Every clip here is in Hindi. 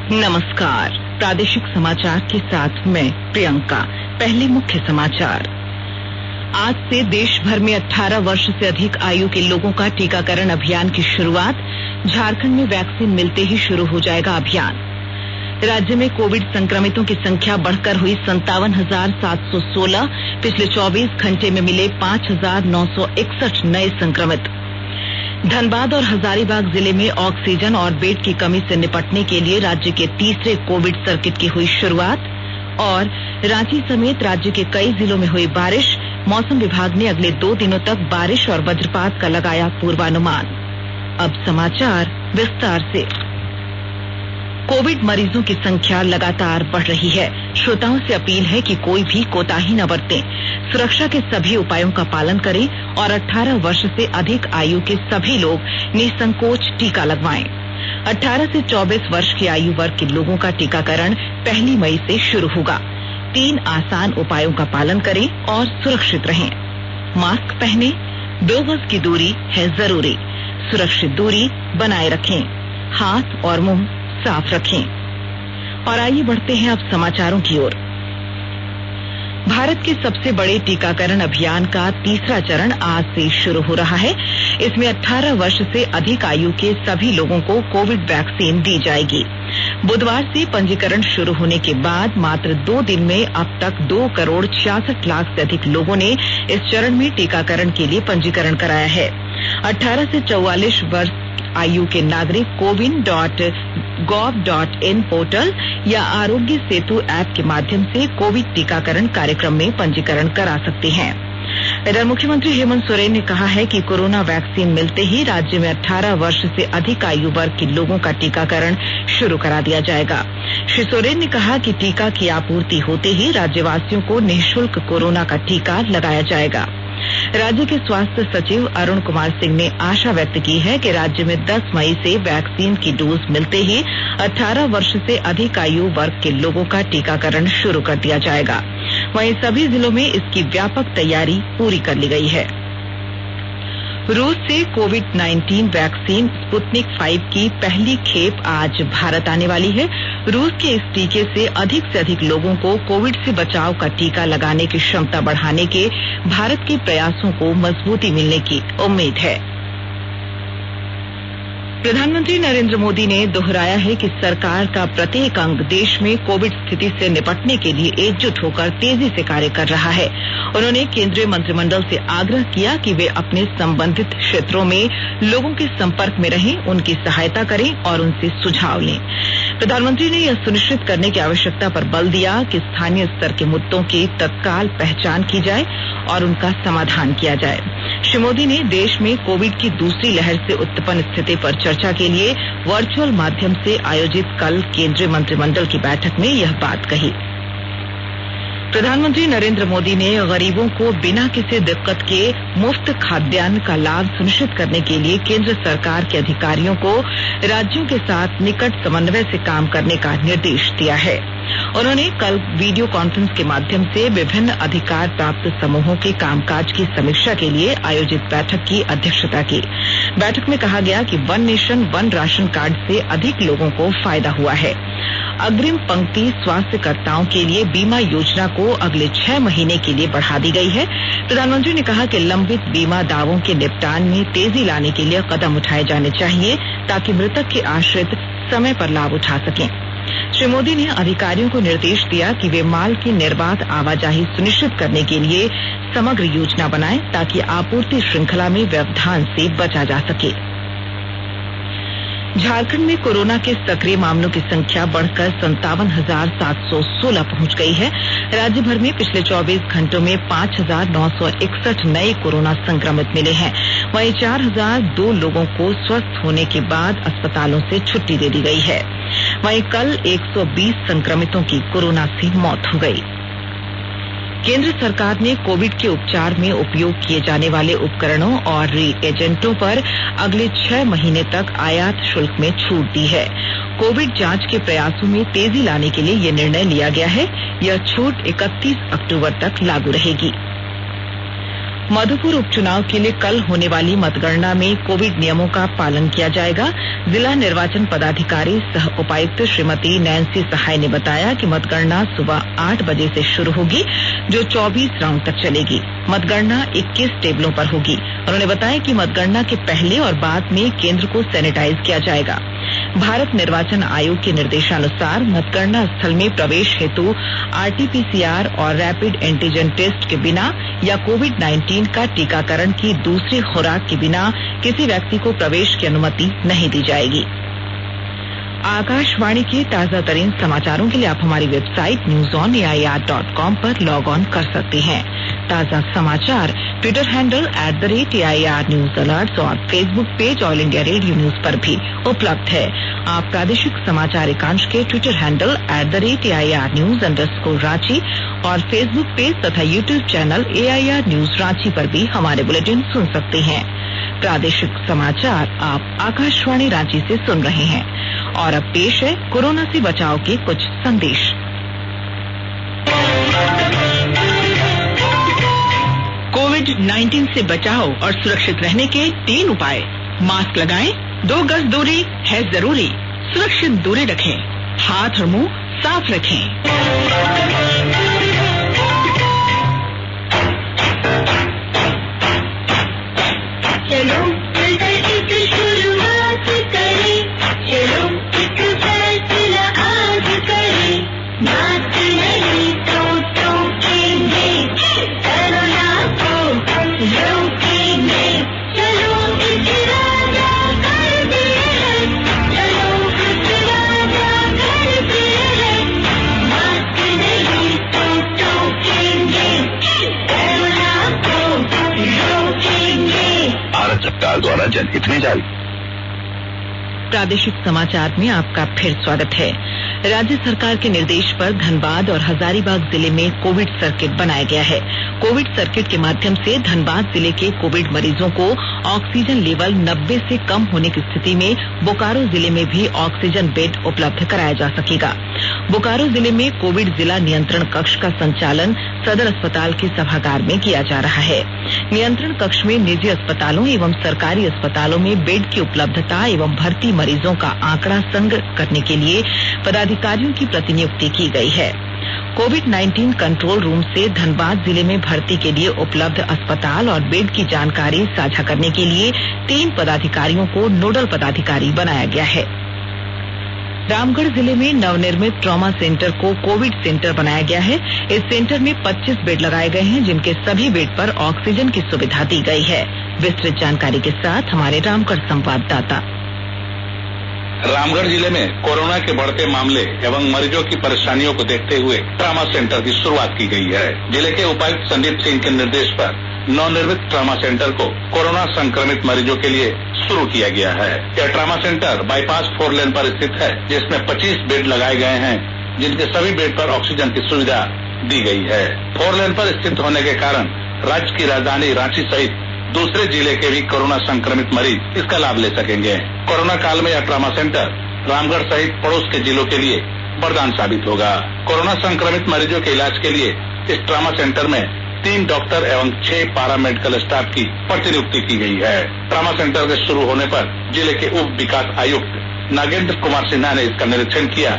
नमस्कार। प्रादेशिक समाचार के साथ मैं प्रियंका। पहले मुख्य समाचार। आज से देश भर में 18 वर्ष से अधिक आयु के लोगों का टीकाकरण अभियान की शुरुआत। झारखंड में वैक्सीन मिलते ही शुरू हो जाएगा अभियान। राज्य में कोविड संक्रमितों की संख्या बढ़कर हुई 57,716। पिछले 24 घंटे में मिले 5,961 नए संक्रमित। धनबाद और हजारीबाग जिले में ऑक्सीजन और बेड की कमी से निपटने के लिए राज्य के तीसरे कोविड सर्किट की हुई शुरुआत। और रांची समेत राज्य के कई जिलों में हुई बारिश। मौसम विभाग ने अगले 2 दिनों तक बारिश और वज्रपात का लगाया पूर्वानुमान। अब समाचार विस्तार से। कोविड मरीजों की संख्या लगातार बढ़ रही है। श्रोताओं से अपील है कि कोई भी कोताही न बरतें। सुरक्षा के सभी उपायों का पालन करें और 18 वर्ष से अधिक आयु के सभी लोग निसंकोच टीका लगवाएं। 18 से 24 वर्ष की आयु वर्ग के लोगों का टीकाकरण 1 मई से शुरू होगा। 3 आसान उपायों का पालन करें और सुरक्षित रहें। मास्क पहनें, 2 गज की दूरी है जरूरी, सुरक्षित दूरी बनाए रखें, हाथ और मुंह साफ रखें। और आइए बढ़ते हैं अब समाचारों की ओर। भारत के सबसे बड़े टीकाकरण अभियान का तीसरा चरण आज से शुरू हो रहा है। इसमें 18 वर्ष से अधिक आयु के सभी लोगों को कोविड वैक्सीन दी जाएगी। बुधवार से पंजीकरण शुरू होने के बाद मात्र 2 दिन में अब तक 2 करोड़ 66 लाख से अधिक लोगों ने इस चरण में टीकाकरण के लिए पंजीकरण कराया है। 18 से 44 वर्ष आयु के नागरिक cowin.gov.in पोर्टल या आरोग्य सेतु ऐप के माध्यम से कोविड टीकाकरण कार्यक्रम में पंजीकरण करा सकते हैं। इधर मुख्यमंत्री हेमंत सोरेन ने कहा है कि कोरोना वैक्सीन मिलते ही राज्य में 18 वर्ष से अधिक आयु वर्ग के लोगों का टीकाकरण शुरू करा दिया जाएगा। श्री सोरेन ने कहा कि टीका की आपूर्ति होते ही राज्यवासियों को निःशुल्क कोरोना का टीका लगाया जाएगा। राज्य के स्वास्थ्य सचिव अरुण कुमार सिंह ने आशा व्यक्त की है कि राज्य में 10 मई से वैक्सीन की डोज मिलते ही 18 वर्ष से अधिक आयु वर्ग के लोगों का टीकाकरण शुरू कर दिया जाएगा। वहीं सभी जिलों में इसकी व्यापक तैयारी पूरी कर ली गई है। रूस से कोविड-19 वैक्सीन स्पुतनिक 5 की पहली खेप आज भारत आने वाली है। रूस के इस टीके से अधिक लोगों को कोविड से बचाव का टीका लगाने की क्षमता बढ़ाने के भारत के प्रयासों को मजबूती मिलने की उम्मीद है। प्रधानमंत्री नरेंद्र मोदी ने दोहराया है कि सरकार का प्रत्येक अंग देश में कोविड स्थिति से निपटने के लिए एकजुट होकर तेजी से कार्य कर रहा है। उन्होंने केंद्रीय मंत्रिमंडल से आग्रह किया कि वे अपने संबंधित क्षेत्रों में लोगों के संपर्क में रहें, उनकी सहायता करें और उनसे सुझाव लें। प्रधानमंत्री ने यह सुनिश्चित करने की आवश्यकता पर बल दिया कि स्थानीय स्तर के मुद्दों की तत्काल पहचान की जाए और उनका समाधान किया जाए। श्री मोदी ने देश में कोविड की दूसरी लहर से उत्पन्न स्थिति पर चर्चा के लिए वर्चुअल माध्यम से आयोजित कल केंद्रीय मंत्रिमंडल की बैठक में यह बात कही। प्रधानमंत्री नरेंद्र मोदी ने गरीबों को बिना किसी दिक्कत के मुफ्त खाद्यान्न का लाभ सुनिश्चित करने के लिए केंद्र सरकार के अधिकारियों को राज्यों के साथ निकट समन्वय से काम करने का निर्देश दिया है। उन्होंने कल वीडियो कॉन्फ्रेंस के माध्यम से विभिन्न अधिकार प्राप्त समूहों के कामकाज की समीक्षा के लिए आयोजित बैठक की अध्यक्षता की। बैठक में कहा गया कि one nation one ration card से अधिक लोगों को फायदा हुआ है। अग्रिम पंक्ति स्वास्थ्यकर्ताओं के लिए बीमा योजना को अगले 6 महीने के लिए बढ़ा दी गई है। प्रधानमंत्री ने कहा कि लंबित बीमा दावों के निपटान में तेजी लाने के लिए कदम उठाए जाने चाहिए ताकि मृतक के आश्रित समय पर लाभ उठा सकें। श्री मोदी ने अधिकारियों को निर्देश दिया कि वे माल की निर्बाध आवाजाही सुनिश्चित करने के लिए समग्र योजना बनाएं ताकि आपूर्ति श्रृंखला में व्यवधान से बचा जा सके। झारखंड में कोरोना के सक्रिय मामलों की संख्या बढ़कर 57,716 पहुंच गई है। राज्य भर में पिछले 24 घंटों में 5,961 नए कोरोना संक्रमित मिले हैं। वहीं 4,002 लोगों को स्वस्थ होने के बाद अस्पतालों से छुट्टी दे दी गई है। वहीं कल 120 संक्रमितों की कोरोना से मौत हो गई। केंद्र सरकार ने कोविड के उपचार में उपयोग किए जाने वाले उपकरणों और रिएजेंटों पर अगले 6 महीने तक आयात शुल्क में छूट दी है। कोविड जांच के प्रयासों में तेजी लाने के लिए यह निर्णय लिया गया है। यह छूट 31 अक्टूबर तक लागू रहेगी। मधुपुर उपचुनाव के लिए कल होने वाली मतगणना में कोविड नियमों का पालन किया जाएगा। जिला निर्वाचन पदाधिकारी सह उपायुक्त श्रीमती नैंसी सहाय ने बताया कि मतगणना सुबह 8 बजे से शुरू होगी, जो 24 राउंड तक चलेगी। मतगणना 21 टेबलों पर होगी। उन्होंने बताया कि मतगणना के पहले और बाद में केंद्र को सैनिटाइज किया जाएगा। भारत निर्वाचन आयोग के निर्देशानुसार मतगणना स्थल में प्रवेश हेतु आरटीपीसीआर और रैपिड एंटीजन टेस्ट के बिना या कोविड-19 का टीकाकरण की दूसरी खुराक के बिना किसी व्यक्ति को प्रवेश की अनुमति नहीं दी जाएगी। आकाशवाणी के ताजा तरीन समाचारों के लिए आप हमारी वेबसाइट newsonair.com पर लॉग ऑन कर सकते हैं। ताजा समाचार Twitter handle @AIR news alerts और Facebook page All India Radio news पर भी उपलब्ध है। आप प्रादेशिक समाचार एकांश के ट्विटर हैंडल @AIR न्यूज _ और फेसबुक पेज तथा YouTube channel AIR news Ranchi पर भी हमारे बुलेटिन सुन सकते हैं। प्रादेशिक समाचार आप आकाशवाणी रांची से सुन रहे हैं और अब पेश है कोरोना से बचाव के कुछ संदेश। कोविड-19 से बचाव और सुरक्षित रहने के 3 उपाय। मास्क लगाएं, 2 गज दूरी है जरूरी, सुरक्षित दूरी रखें, हाथ और मुंह साफ रखें। चलो मिलकर एक शुरुआत करें, चलो एक फैसला आज करें, मास्क नहीं तो टोकेंगे, कोरोना को रोकेंगे, चलो एक वादा करते हैं, चलो एक वादा करते हैं, मास्क नहीं तो टोकेंगे, कोरोना को रोकेंगे। भारत सरकार द्वारा जनहित में जारी। प्रादेशिक समाचार में आपका फिर स्वागत है। राज्य सरकार के निर्देश पर धनबाद और हजारीबाग जिले में कोविड सर्किट बनाया गया है। कोविड सर्किट के माध्यम से धनबाद जिले के कोविड मरीजों को ऑक्सीजन लेवल 90 से कम होने की स्थिति में बोकारो जिले में भी ऑक्सीजन बेड उपलब्ध कराया जा सकेगा। बोकारो जिले में कोविड जिला नियंत्रण कक्ष का संचालन सदर अस्पताल के सभागार में किया जा रहा है। नियंत्रण कक्ष में निजी अस्पतालों एवं सरकारी अस्पतालों में बेड की उपलब्धता एवं भर्ती मरीजों का आंकड़ा संग्रह करने के लिए पदाधिकारियों की प्रतिनियुक्ति की गई है। कोविड-19 कंट्रोल रूम से धनबाद जिले में भर्ती के लिए उपलब्ध अस्पताल और बेड की जानकारी साझा करने के लिए 3 पदाधिकारियों को नोडल पदाधिकारी बनाया गया है। रामगढ़ जिले में नवनिर्मित ट्रॉमा सेंटर को कोविड सेंटर बनाया गया है। इस सेंटर में 25 बेड लगाए गए हैं, जिनके सभी बेड पर ऑक्सीजन की सुविधा दी गई है। विस्तृत जानकारी के साथ हमारे रामगढ़ संवाददाता। रामगढ़ जिले में कोरोना के बढ़ते मामले एवं मरीजों की परेशानियों को देखते हुए ट्रॉमा सेंटर की शुरुआत की गई है। जिले के उपायुक्त संदीप सिंह के निर्देश पर नवनिर्मित ट्रॉमा सेंटर को कोरोना संक्रमित मरीजों के लिए शुरू किया गया है। यह ट्रॉमा सेंटर बाईपास 4 लेन पर स्थित है, जिसमें 25 बेड लगाए गए हैं, जिनके सभी बेड पर ऑक्सीजन की सुविधा दी गई है। 4 लेन पर स्थित होने के कारण राज्य की राजधानी रांची सहित दूसरे जिले के भी कोरोना संक्रमित मरीज इसका लाभ ले सकेंगे। कोरोना काल में यह ट्रॉमा सेंटर रामगढ़ सहित पड़ोस के जिलों के लिए वरदान साबित होगा। कोरोना संक्रमित मरीजों के इलाज के लिए इस ट्रॉमा सेंटर में 3 डॉक्टर एवं 6 पैरा मेडिकल स्टाफ की प्रतिनियुक्ति की गई है। ट्रॉमा सेंटर के शुरू होने पर जिले के उप विकास आयुक्त नागेंद्र कुमार सिन्हा ने इसका निरीक्षण किया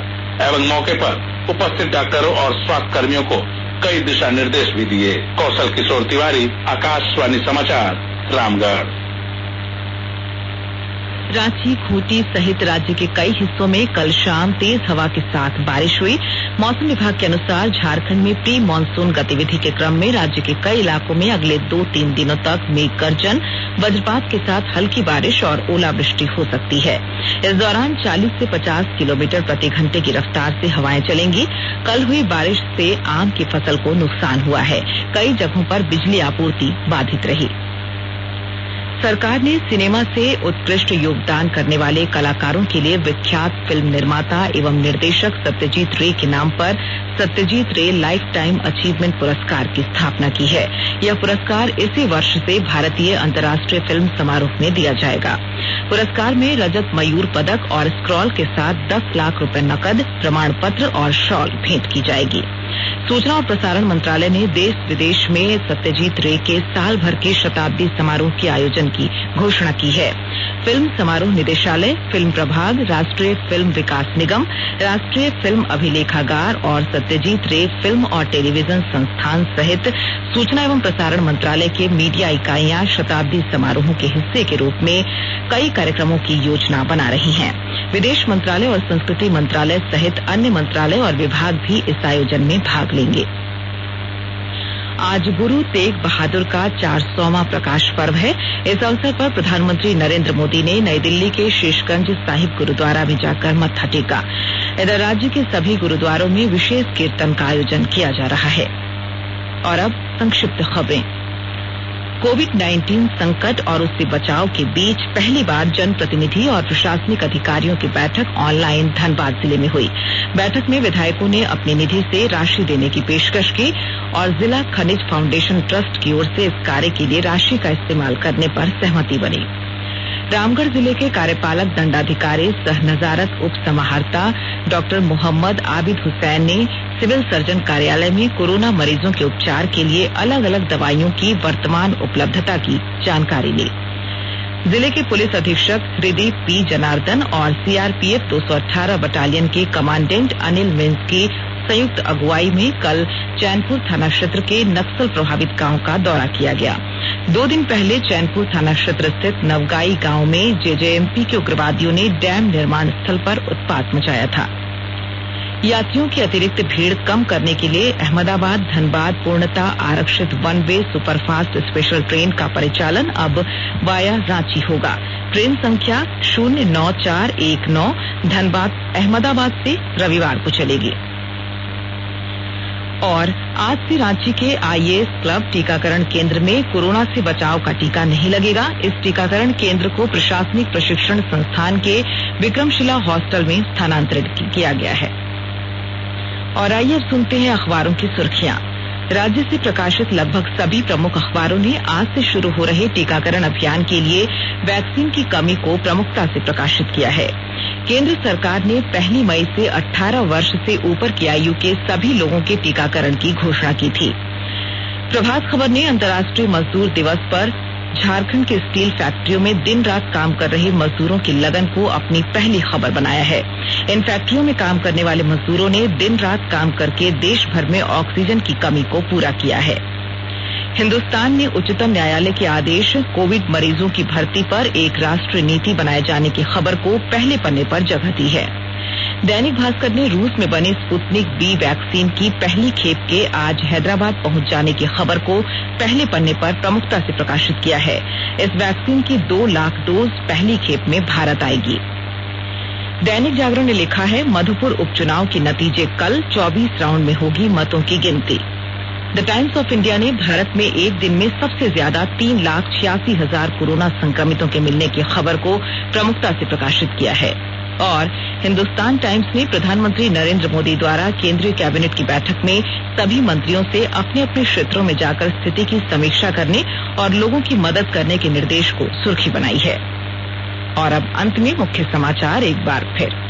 एवं मौके पर उपस्थित डॉक्टरों और स्वास्थ्य कर्मियों को कई दिशा निर्देश भी दिए। कौशल किशोर तिवारी, आकाशवाणी समाचार, रामगढ़। रांची, खूंटी सहित राज्य के कई हिस्सों में कल शाम तेज हवा के साथ बारिश हुई। मौसम विभाग के अनुसार झारखंड में प्री मानसून गतिविधि के क्रम में राज्य के कई इलाकों में अगले 2-3 दिनों तक मेघ गर्जन, वज्रपात के साथ हल्की बारिश और ओलावृष्टि हो सकती है। इस दौरान 40 से 50 किलोमीटर प्रति घंटे की रफ्तार से हवाएं चलेंगी। कल हुई बारिश से आम की फसल को नुकसान हुआ है। कई जगहों पर बिजली आपूर्ति बाधित रही। सरकार ने सिनेमा से उत्कृष्ट योगदान करने वाले कलाकारों के लिए विख्यात फिल्म निर्माता एवं निर्देशक सत्यजीत रे के नाम पर सत्यजीत रे लाइफ टाइम अचीवमेंट पुरस्कार की स्थापना की है। यह पुरस्कार इसी वर्ष से भारतीय अंतर्राष्ट्रीय फिल्म समारोह में दिया जाएगा। पुरस्कार में रजत मयूर पदक और स्क्रॉल के साथ 10 लाख रुपए नकद, प्रमाण पत्र और शॉल भेंट की जाएगी। सूचना और प्रसारण मंत्रालय ने देश विदेश में सत्यजीत रे के साल भर के शताब्दी समारोह के आयोजन की घोषणा की है। फिल्म समारोह निदेशालय, फिल्म प्रभाग, राष्ट्रीय फिल्म विकास निगम, राष्ट्रीय फिल्म अभिलेखागार और सत्यजीत रे फिल्म और टेलीविजन संस्थान सहित सूचना एवं प्रसारण मंत्रालय के मीडिया इकाइयां शताब्दी समारोह के हिस्से के रूप में कई कार्यक्रमों की योजना बना रही हैं। विदेश मंत्रालय और संस्कृति मंत्रालय सहित अन्य मंत्रालय और विभाग भी इस आयोजन में भाग लेंगे। आज गुरु तेग बहादुर का 400वां प्रकाश पर्व है। इस अवसर पर प्रधानमंत्री नरेंद्र मोदी ने नई दिल्ली के शीशगंज साहिब गुरुद्वारा भी जाकर मत्था टेका। इधर राज्य के सभी गुरुद्वारों में विशेष कीर्तन का आयोजन किया जा रहा है। और अब संक्षिप्त खबरें। कोविड-19 संकट और उससे बचाव के बीच पहली बार जनप्रतिनिधि और प्रशासनिक अधिकारियों की बैठक ऑनलाइन धनबाद जिले में हुई। बैठक में विधायकों ने अपनी निधि से राशि देने की पेशकश की और जिला खनिज फाउंडेशन ट्रस्ट की ओर से इस कार्य के लिए राशि का इस्तेमाल करने पर सहमति बनी। रामगढ़ जिले के कार्यपालक दंडाधिकारी सह नजारत उप समाहर्ता डॉक्टर मोहम्मद आबिद हुसैन ने सिविल सर्जन कार्यालय में कोरोना मरीजों के उपचार के लिए अलग अलग दवाइयों की वर्तमान उपलब्धता की जानकारी ली। जिले के पुलिस अधीक्षक हृदीप पी जनार्दन और सीआरपीएफ 218 बटालियन के कमांडेंट अनिल मिंज की संयुक्त अगुवाई में कल चैनपुर थाना क्षेत्र के नक्सल प्रभावित गांव का दौरा किया गया। 2 दिन पहले चैनपुर थाना क्षेत्र स्थित नवगाई गांव में जेजेएमपी के उग्रवादियों ने डैम निर्माण स्थल पर उत्पात मचाया था। यात्रियों की अतिरिक्त भीड़ कम करने के लिए अहमदाबाद धनबाद पूर्णतः आरक्षित one way superfast special train का परिचालन अब वाया रांची होगा। ट्रेन संख्या 09419 धनबाद अहमदाबाद से रविवार को चलेगी। और आज से रांची के आईएएस क्लब टीकाकरण केंद्र में कोरोना से बचाव का टीका नहीं लगेगा। इस टीकाकरण केंद्र को प्रशासनिक प्रशिक्षण संस्थान के विक्रमशिला हॉस्टल में स्थानांतरित किया गया है। और आइए अब सुनते हैं अखबारों की सुर्खियां। राज्य से प्रकाशित लगभग सभी प्रमुख अखबारों ने आज से शुरू हो रहे टीकाकरण अभियान के लिए वैक्सीन की कमी को प्रमुखता से प्रकाशित किया है। केंद्र सरकार ने 1 मई से 18 वर्ष से ऊपर की आयु के सभी लोगों के टीकाकरण की घोषणा की थी। प्रभात खबर ने अंतर्राष्ट्रीय मजदूर दिवस पर झारखंड के स्टील फैक्ट्रियों में दिन रात काम कर रहे मजदूरों की लगन को अपनी पहली खबर बनाया है। इन फैक्ट्रियों में काम करने वाले मजदूरों ने दिन रात काम करके देश भर में ऑक्सीजन की कमी को पूरा किया है। हिंदुस्तान ने उच्चतम न्यायालय के आदेश कोविड मरीजों की भर्ती पर एक राष्ट्रीय नीति बनाए जाने की खबर को पहले पन्ने पर जगह दी है। दैनिक भास्कर ने रूस में बने स्पुतनिक बी वैक्सीन की पहली खेप के आज हैदराबाद पहुंच जाने की खबर को पहले पन्ने पर प्रमुखता से प्रकाशित किया है। इस वैक्सीन की 2 लाख डोज पहली खेप में भारत आएगी। दैनिक जागरण ने लिखा है मधुपुर उपचुनाव के नतीजे कल 24 राउंड में होगी मतों की गिनती। द टाइम्स ऑफ इंडिया ने भारत में एक दिन में सबसे ज्यादा 3,86,000 कोरोना संक्रमितों के मिलने की खबर को प्रमुखता से प्रकाशित किया है। और हिंदुस्तान टाइम्स ने प्रधानमंत्री नरेंद्र मोदी द्वारा केंद्रीय कैबिनेट की बैठक में सभी मंत्रियों से अपने अपने क्षेत्रों में जाकर स्थिति की समीक्षा करने और लोगों की मदद करने के निर्देश को सुर्खी बनाई है। और अब अंत में मुख्य समाचार एक बार फिर।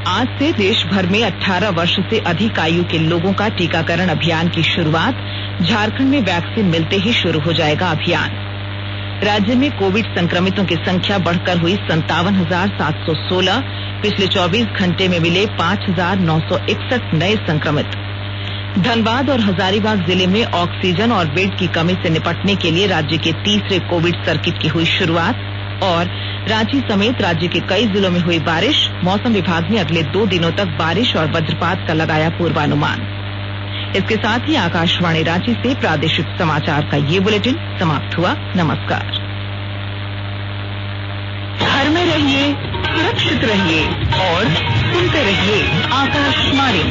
आज से देश भर में 18 वर्ष से अधिक आयु के लोगों का टीकाकरण अभियान की शुरुआत। झारखंड में वैक्सीन मिलते ही शुरू हो जाएगा अभियान। राज्य में कोविड संक्रमितों की संख्या बढ़कर हुई 57,716। पिछले 24 घंटे में मिले 5,961 नए संक्रमित। धनबाद और हजारीबाग जिले में ऑक्सीजन और बेड की कमी से निपटने के लिए राज्य के तीसरे कोविड सर्किट की हुई शुरुआत। और रांची समेत राज्य के कई जिलों में हुई बारिश। मौसम विभाग ने अगले 2 दिनों तक बारिश और वज्रपात का लगाया पूर्वानुमान। इसके साथ ही आकाशवाणी रांची से प्रादेशिक समाचार का ये बुलेटिन समाप्त हुआ। नमस्कार। घर में रहिए, सुरक्षित रहिए और सुनते रहिए आकाशवाणी।